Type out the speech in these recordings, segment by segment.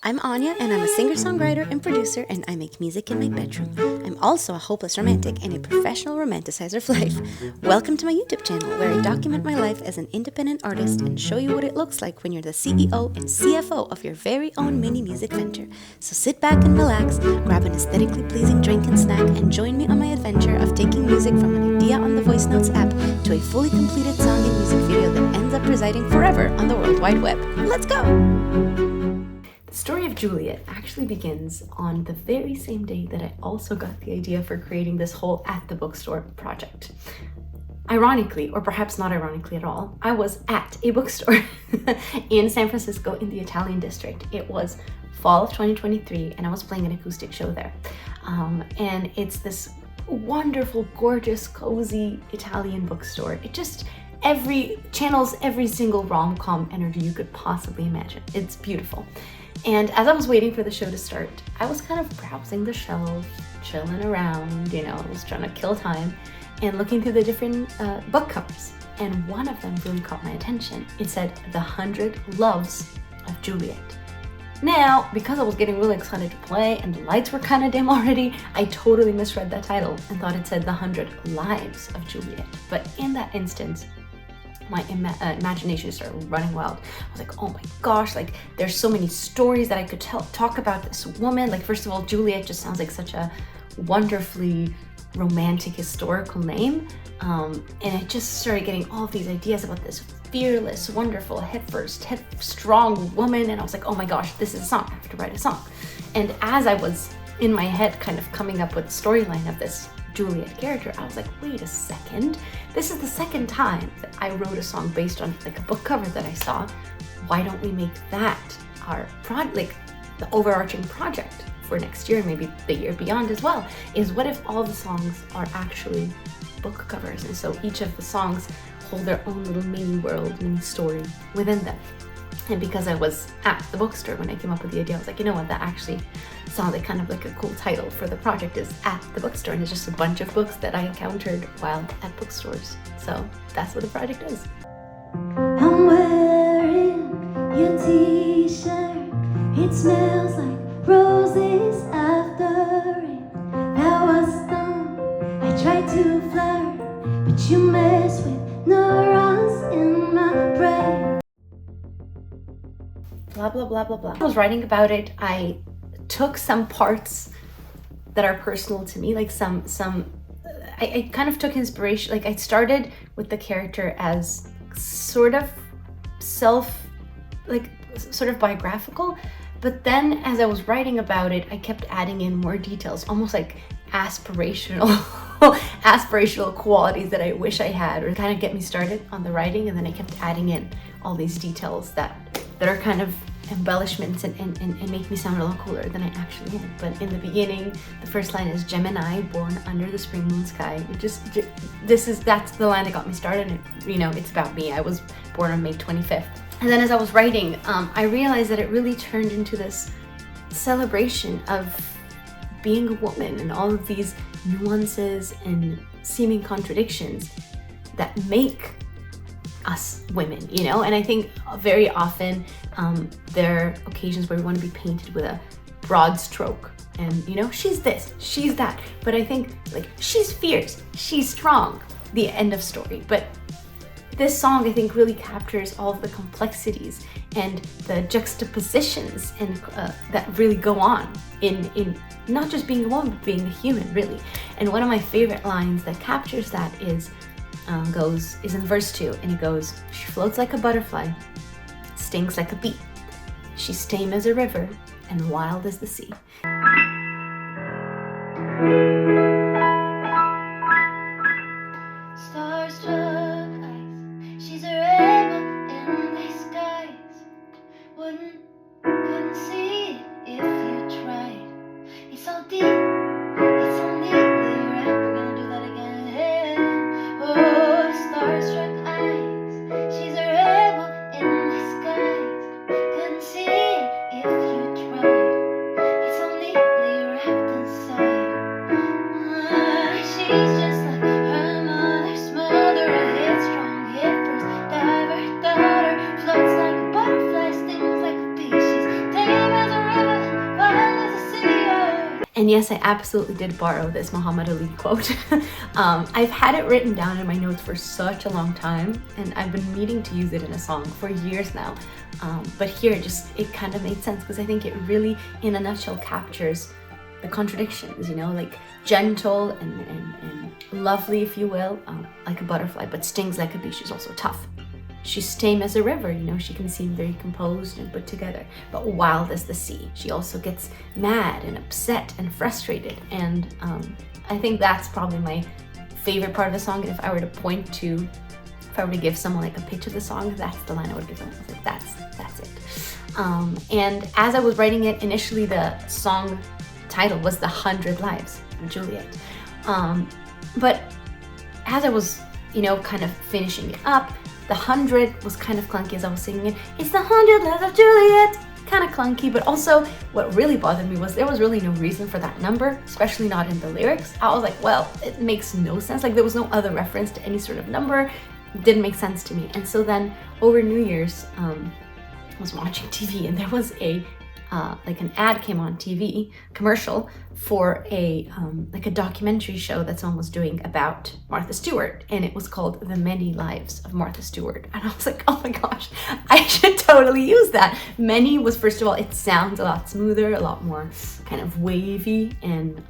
I'm Anya, and I'm a singer-songwriter and producer, and I make music in my bedroom. I'm also a hopeless romantic and a professional romanticizer of life. Welcome to my YouTube channel, where I document my life as an independent artist and show you what it looks like when you're the CEO and CFO of your very own mini music venture. So sit back and relax, grab an aesthetically pleasing drink and snack, and join me on my adventure of taking music from an idea on the Voice Notes app to a fully completed song and music video that ends up residing forever on the World Wide Web. Let's go! The story of Juliet actually begins on the very same day that I also got the idea for creating this whole At the Bookstore project. Ironically, or perhaps not ironically at all, I was at a bookstore in San Francisco in the Italian district. It was fall of 2023 and I was playing an acoustic show there. And it's this wonderful, gorgeous, cozy Italian bookstore. It just channels every single rom-com energy you could possibly imagine. It's beautiful. And as I was waiting for the show to start, I was kind of browsing the shelves, chilling around, I was trying to kill time and looking through the different book covers. And one of them really caught my attention. It said, The 100 Loves of Juliet. Now, because I was getting really excited to play and the lights were kind of dim already, I totally misread that title and thought it said The 100 Lives of Juliet. But in that instance, my imagination started running wild. I was like, oh my gosh, there's so many stories that I could talk about this woman. First of all, Juliet just sounds like such a wonderfully romantic historical name. And I just started getting all of these ideas about this fearless, wonderful, headstrong woman. And I was like, oh my gosh, this is a song. I have to write a song. And as I was in my head kind of coming up with the storyline of this Juliet character, I was like, wait a second, this is the second time that I wrote a song based on a book cover that I saw. Why don't we make that our the overarching project for next year, maybe the year beyond as well, is what if all the songs are actually book covers, and so each of the songs hold their own little mini world, mini story within them. And because I was at the bookstore when I came up with the idea, I was like, you know what, that actually sounded kind of like a cool title for the project, is At the Bookstore, and it's just a bunch of books that I encountered while at bookstores. So that's what the project is. I'm wearing your t-shirt, it smells like roses after rain. That was dumb, I tried to flirt, but you mess with neurons in my brain. Blah, blah, blah, blah, blah. I was writing about it. I took some parts that are personal to me, I kind of took inspiration. I started with the character as sort of biographical, but then as I was writing about it, I kept adding in more details, almost like aspirational qualities that I wish I had, or kind of get me started on the writing. And then I kept adding in all these details that are kind of embellishments and make me sound a lot cooler than I actually am. But in the beginning, the first line is Gemini, born under the spring moon sky. That's the line that got me started. And, it's about me. I was born on May 25th. And then as I was writing, I realized that it really turned into this celebration of being a woman and all of these nuances and seeming contradictions that make us women, and I think very often there are occasions where we want to be painted with a broad stroke and she's this, she's that, but I think she's fierce, she's strong, the end of story. But this song, I think, really captures all of the complexities and the juxtapositions and that really go on in not just being a woman, but being a human, really. And one of my favorite lines that captures that is in verse 2, and it goes, she floats like a butterfly, stings like a bee, she's tame as a river and wild as the sea. Starstruck eyes, she's a rebel in disguise. Couldn't see it if you tried. It's so deep, it's so neatly wrapped. We're gonna do that again. Oh, starstruck eyes, she's a rebel in disguise. Couldn't see it if you tried. It's so neatly wrapped inside. And yes, I absolutely did borrow this Muhammad Ali quote. I've had it written down in my notes for such a long time, and I've been meaning to use it in a song for years now. But here, it kind of made sense because I think it really, in a nutshell, captures the contradictions, you know, like gentle and lovely, if you will, like a butterfly, but stings like a bee. She's also tough. She's tame as a river, you know, she can seem very composed and put together, but wild as the sea. She also gets mad and upset and frustrated. And I think that's probably my favorite part of the song. And if I were to give someone like a pitch of the song, that's the line I would give them. I was like, that's it. And as I was writing it, initially the song title was The 100 Lives of Juliet. But as I was, you know, kind of finishing it up, the 100 was kind of clunky as I was singing it. It's the 100 Lives of Juliet. Kind of clunky, but also what really bothered me was there was really no reason for that number, especially not in the lyrics. I was like, well, it makes no sense. Like there was no other reference to any sort of number. It didn't make sense to me. And so then over New Year's, I was watching TV and there was like an ad came on TV, commercial for a documentary show that someone was doing about Martha Stewart, and it was called The Many Lives of Martha Stewart. And I was like, oh my gosh, I should totally use that. Many was, first of all, it sounds a lot smoother, a lot more kind of wavy, and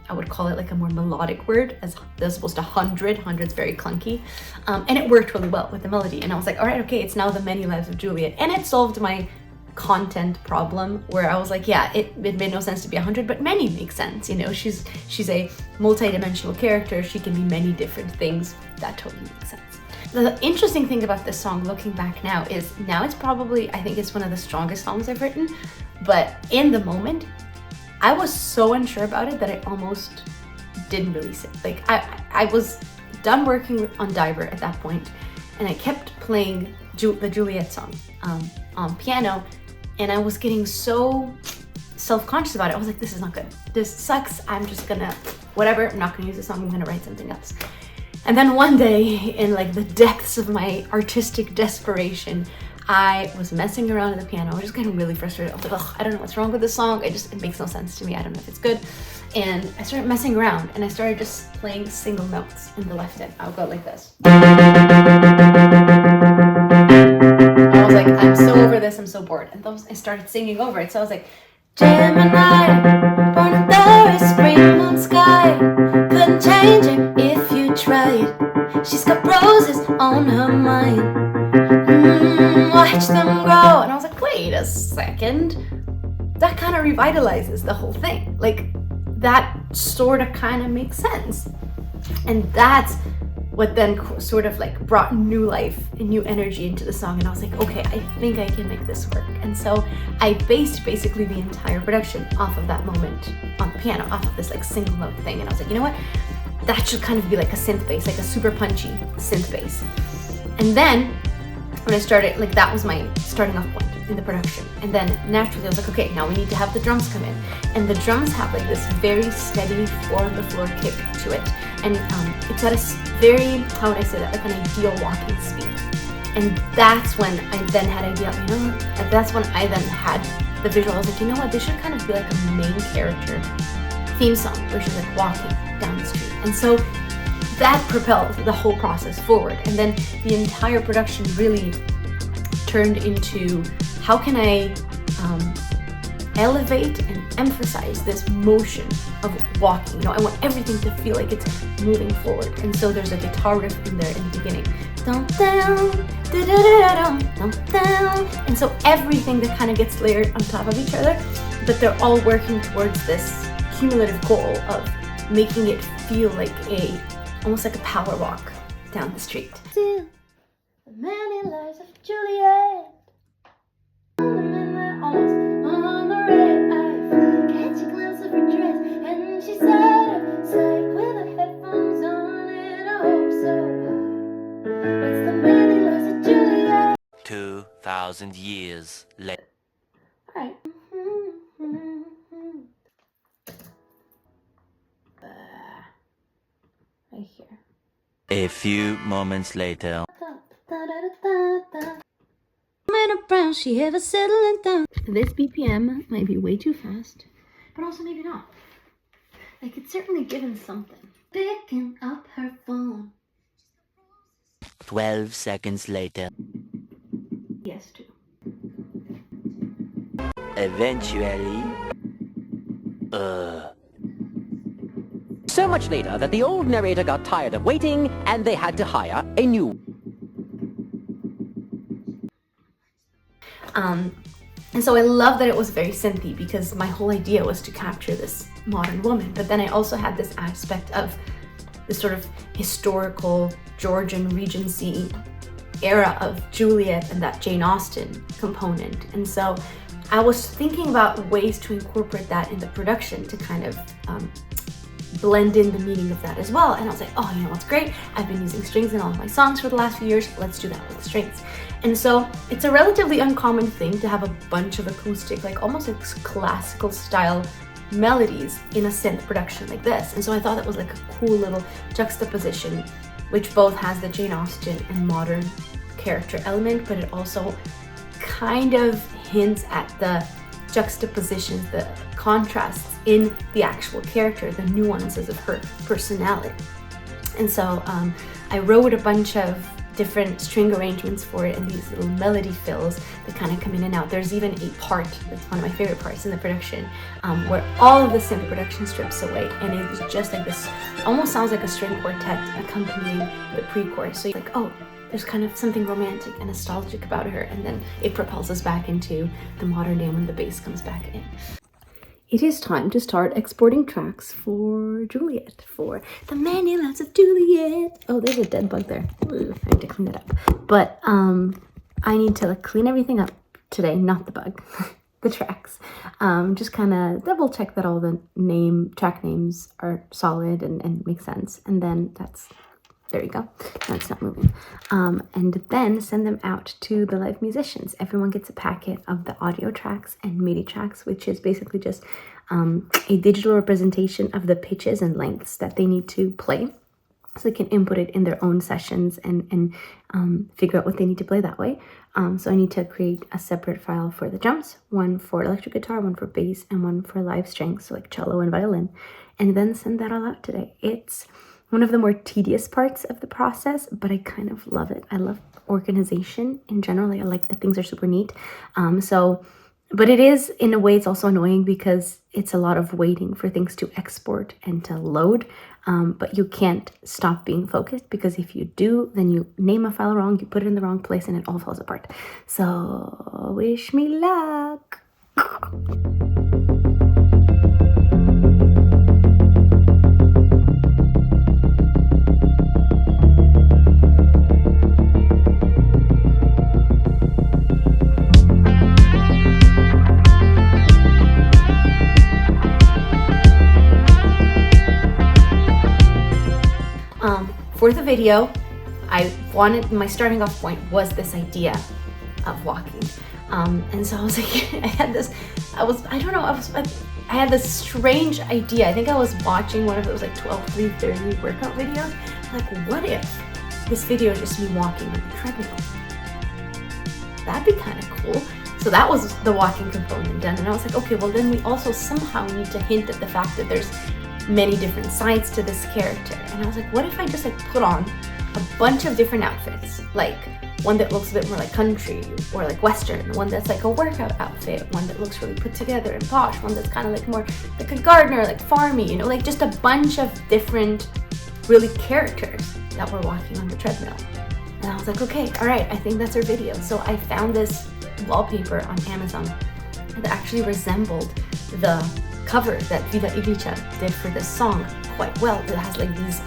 I would call it like a more melodic word as opposed to 100. 100's very clunky, and it worked really well with the melody. And I was like, all right, okay, it's now The Many Lives of Juliet, and it solved my content problem where I was like, yeah, it made no sense to be 100, but many makes sense, you know. She's a multi-dimensional character. She can be many different things. That totally makes sense. The interesting thing about this song, looking back now, is now it's probably, I think it's one of the strongest songs I've written, but in the moment I was so unsure about it that I almost didn't release it. Like I was done working on Diver at that point, and I kept playing the Juliet song on piano, and I was getting so self-conscious about it. I was like, this is not good. This sucks. I'm just gonna, whatever, I'm not gonna use this song. I'm gonna write something else. And then one day, in like the depths of my artistic desperation, I was messing around with the piano. I was just getting really frustrated. I was like, ugh, I don't know what's wrong with this song. It makes no sense to me. I don't know if it's good. And I started messing around, and I started just playing single notes in the left hand. I'll go like this. I was like, I'm so over this, I'm so bored. And I started singing over it. So I was like, Gemini, born in the spring moon sky, couldn't change it if you tried. She's got roses on her mind. Watch them grow. And I was like, wait a second. That kind of revitalizes the whole thing. Like, that sort of kind of makes sense. And that's what then sort of like brought new life and new energy into the song. And I was like, okay, I think I can make this work. And so I based basically the entire production off of that moment on the piano, off of this like single note thing. And I was like, you know what? That should kind of be like a synth bass, like a super punchy synth bass. And then when I started, like that was my starting off point in the production. And then naturally I was like, okay, now we need to have the drums come in. And the drums have like this very steady 4-on-the-floor kick to it. And it's at a very, how would I say that, like an ideal walking speed. And that's when I then had idea, you know, that's when I then had the visual. I was like, you know what, this should kind of be like a main character theme song where she's like walking down the street. And so that propelled the whole process forward. And then the entire production really turned into, how can I elevate and emphasize this motion of walking? You know, I want everything to feel like it's moving forward. And so there's a guitar riff in there in the beginning. Dum, down, da-da-da-da-dum, dum, down. And so everything that kind of gets layered on top of each other, but they're all working towards this cumulative goal of making it feel like almost like a power walk down the street. The many lives of Juliet. Almost on the red eye, catch a glimpse of her dress, and she sat upside with her headphones on, and I hope so high. It's the many lives of Juliet. 2,000 years later. Alright. Right here. A few moments later. Around, she ever settling down. This BPM might be way too fast, but also maybe not. Like, it's certainly given something. Picking up her phone. 12 seconds later. Yes, too. Eventually. So much later that the old narrator got tired of waiting and they had to hire a new. And so I love that it was very synthy, because my whole idea was to capture this modern woman. But then I also had this aspect of this sort of historical Georgian Regency era of Juliet and that Jane Austen component. And so I was thinking about ways to incorporate that in the production to kind of blend in the meaning of that as well. And I was like, oh, you know what's great? I've been using strings in all of my songs for the last few years. Let's do that with strings. And so it's a relatively uncommon thing to have a bunch of acoustic, like almost like classical style melodies in a synth production like this. And so I thought that was like a cool little juxtaposition, which both has the Jane Austen and modern character element, but it also kind of hints at the juxtapositions, the contrasts in the actual character, the nuances of her personality. And so I wrote a bunch of different string arrangements for it and these little melody fills that kind of come in and out. There's even a part that's one of my favorite parts in the production where all of the synth production strips away, and it was just like this, almost sounds like a string quartet accompanying the pre-chorus. So you're like, oh, there's kind of something romantic and nostalgic about her, and then it propels us back into the modern day when the bass comes back in. It is time to start exporting tracks for Juliet, for the Many Lives of Juliet. Oh, there's a dead bug there. Ooh, I need to clean that up. But I need to clean everything up today, not the bug, the tracks. Just kind of double check that all the track names are solid and make sense. And then there you go. No, it's not moving. And then send them out to the live musicians. Everyone gets a packet of the audio tracks and MIDI tracks, which is basically just a digital representation of the pitches and lengths that they need to play. So they can input it in their own sessions and figure out what they need to play that way. So I need to create a separate file for the drums, one for electric guitar, one for bass, and one for live strings, so like cello and violin. And then send that all out today. It's one of the more tedious parts of the process, but I kind of love it. I love organization in general. I like that things are super neat. But it is, in a way, it's also annoying because it's a lot of waiting for things to export and to load. But you can't stop being focused, because if you do, then you name a file wrong, you put it in the wrong place, and it all falls apart. So wish me luck. For the video, my starting off point was this idea of walking. And so I was like, I had this strange idea. I think I was watching one of those like 12-3-30 workout videos. Like, what if this video is just me walking on the treadmill? That'd be kind of cool. So that was the walking component done. And I was like, okay, well then we also somehow need to hint at the fact that there's many different sides to this character. And I was like, what if I just put on a bunch of different outfits, like one that looks a bit more like country or like western, one that's like a workout outfit, one that looks really put together and posh, one that's kind of like more like a gardener, like farmy, like just a bunch of different really characters that were walking on the treadmill. And I was like, okay, all right, I think that's our video. So I found this wallpaper on Amazon that actually resembled the cover that Vida Iglica did for this song quite well. It has like these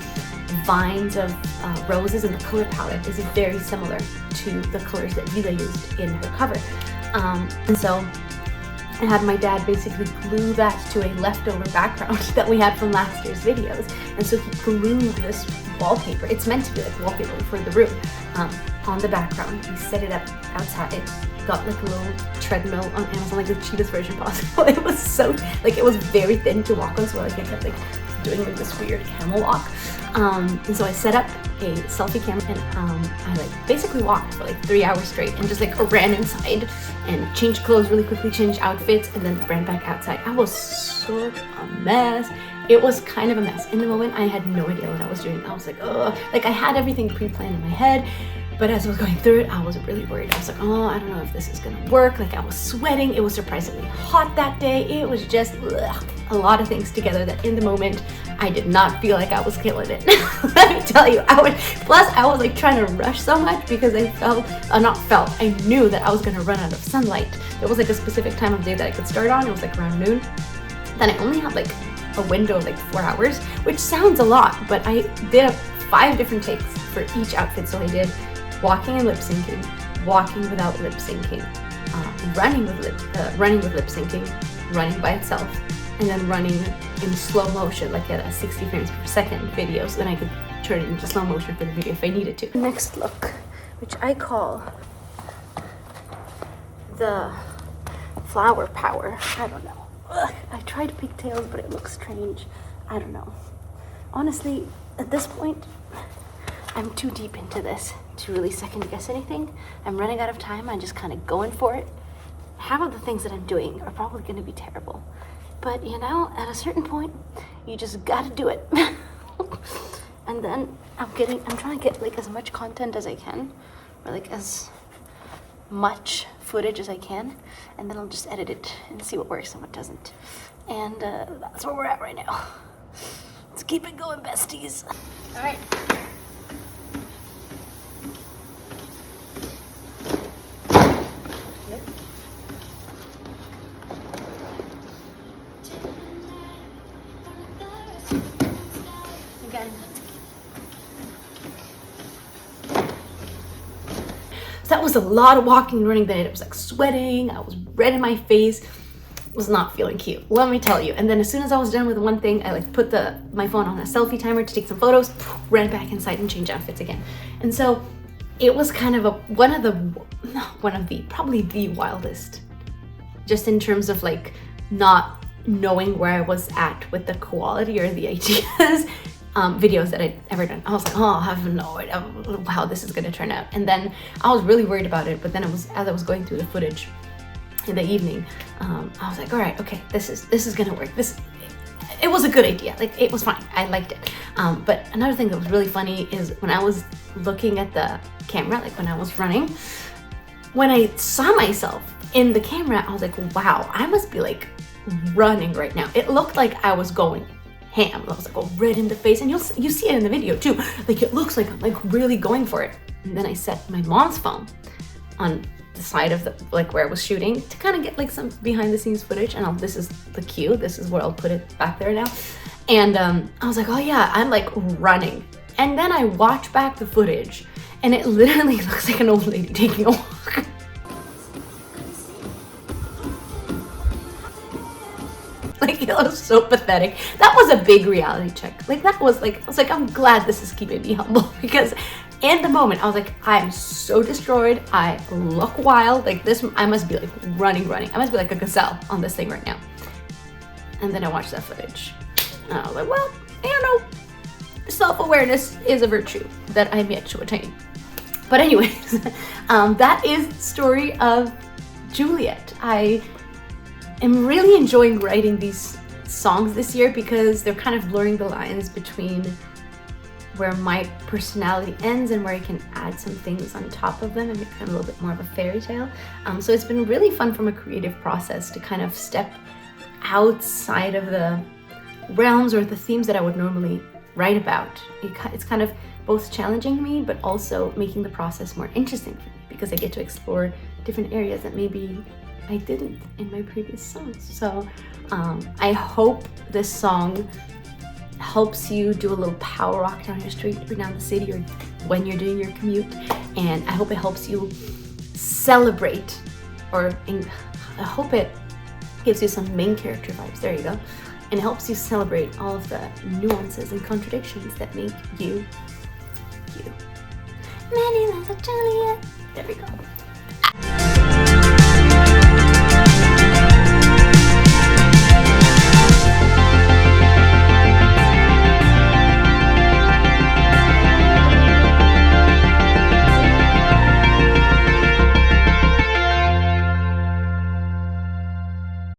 vines of roses, and the color palette is very similar to the colors that Vida used in her cover. And so I had my dad basically glue that to a leftover background that we had from last year's videos. And so he glued this wallpaper, it's meant to be like wallpaper for the room, on the background. We set it up outside. It got like a little treadmill on Amazon, like the cheapest version possible. It was so, it was very thin to walk on, so I kept doing like this weird camel walk. And so I set up a selfie camera and I like basically walked for like 3 hours straight and just like ran inside and changed clothes really quickly, changed outfits, and then ran back outside. I was such a mess. It was kind of a mess. In the moment, I had no idea what I was doing. I was like, ugh. Like I had everything pre-planned in my head, but as I was going through it, I was really worried. I was like, oh, I don't know if this is gonna work. Like I was sweating. It was surprisingly hot that day. It was just a lot of things together that in the moment, I did not feel like I was killing it. Let me tell you, plus I was like trying to rush so much because I I knew that I was gonna run out of sunlight. There was like a specific time of day that I could start on. It was like around noon. Then I only had like a window of like 4 hours, which sounds a lot, but I did 5 different takes for each outfit. So I did walking and lip syncing, walking without lip syncing, running with lip syncing, running by itself, and then running in slow motion, like at a 60 frames per second video, so then I could turn it into slow motion for the video if I needed to. Next look, which I call the flower power. I don't know. Ugh, I tried pigtails, but it looks strange. I don't know. Honestly, at this point, I'm too deep into this to really second guess anything. I'm running out of time. I'm just kind of going for it. Half of the things that I'm doing are probably going to be terrible. But, you know, at a certain point, you just gotta do it. And then I'm trying to get like as much content as I can, or like as much footage as I can, and then I'll just edit it and see what works and what doesn't. And that's where we're at right now. Let's keep it going, besties. All right. So that was a lot of walking and running that night. I was like sweating, I was red in my face, was not feeling cute, let me tell you. And then as soon as I was done with one thing, I like put my phone on a selfie timer to take some photos, ran back inside and changed outfits again. And so it was kind of probably the wildest, just in terms of like not knowing where I was at with the quality or the ideas. Videos that I'd ever done. I was like, oh, I have no idea how this is gonna turn out. And then I was really worried about it, but then as I was going through the footage in the evening, I was like, all right, okay, this is gonna work. It was a good idea. Like it was fine. I liked it. But another thing that was really funny is when I was looking at the camera, like when I was running, when I saw myself in the camera, I was like, wow, I must be like running right now. It looked like I was going ham. I was like all red in the face, and you see it in the video too. Like it looks like I'm like really going for it. And then I set my mom's phone on the side of the like where I was shooting to kind of get like some behind the scenes footage. And this is the cue. This is where I'll put it back there now. And I was like, oh yeah, I'm like running. And then I watch back the footage, and it literally looks like an old lady taking a walk. Like it was so pathetic. That was a big reality check. Like I was like, I'm glad this is keeping me humble, because in the moment I was like, I'm so destroyed. I look wild. Like this, I must be like running. I must be like a gazelle on this thing right now. And then I watched that footage, and I was like, well, you know, self-awareness is a virtue that I'm yet to attain. But anyways, that is the story of Juliet. I am really enjoying writing these songs this year because they're kind of blurring the lines between where my personality ends and where I can add some things on top of them and make them a little bit more of a fairy tale. So it's been really fun from a creative process to kind of step outside of the realms or the themes that I would normally write about. It's kind of both challenging me, but also making the process more interesting for me because I get to explore different areas that maybe I didn't in my previous songs. So I hope this song helps you do a little power walk down your street or down the city or when you're doing your commute. And I hope it helps you celebrate, or I hope it gives you some main character vibes. There you go. And helps you celebrate all of the nuances and contradictions that make you, you. Many Lives of Juliet. There we go.